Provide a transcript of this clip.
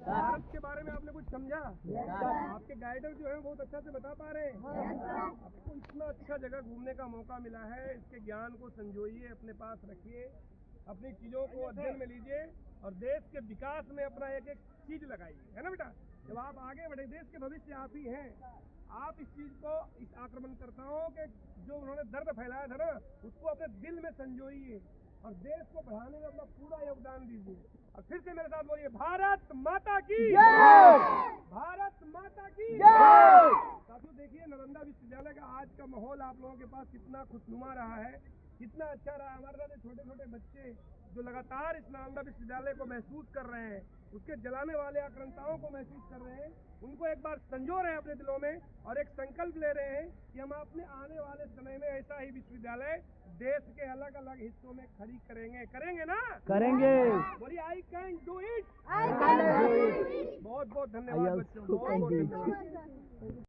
भारत के बारे में आपने कुछ समझा? आपके गाइडर जो है बहुत अच्छा से बता पा रहे हैं। आपको इतना अच्छा जगह घूमने का मौका मिला है, इसके ज्ञान को संजोइए, अपने पास रखिए, अपनी चीजों को अध्ययन में लीजिए और देश के विकास में अपना एक एक चीज लगाइए, है ना बेटा? जब आप आगे बढ़े, देश के भविष्य आप ही हैं। आप इस चीज को, इस आक्रमणकर्ताओं के जो उन्होंने दर्द फैलाया था ना, उसको अपने दिल में संजोइए और देश को बढ़ाने में अपना पूरा योगदान दीजिए। और फिर से मेरे साथ बोलिए, भारत माता की जय! भारत माता की जय! साथियों देखिए, नालंदा विश्वविद्यालय का आज का माहौल आप लोगों के पास कितना खुशनुमा रहा है, कितना अच्छा रहा। हमारे साथ छोटे छोटे बच्चे जो लगातार इस नालंदा विश्वविद्यालय को महसूस कर रहे हैं, उसके जलाने वाले आक्रांताओं को महसूस कर रहे हैं, उनको एक बार संजो रहे हैं अपने दिलों में और एक संकल्प ले रहे हैं कि हम अपने आने वाले समय में ऐसा ही विश्वविद्यालय देश के अलग अलग हिस्सों में खड़ी करेंगे ना? करेंगे। बोलिए, I can do it. I can do it. बहुत बहुत धन्यवाद बच्चों, बहुत बहुत धन्यवाद।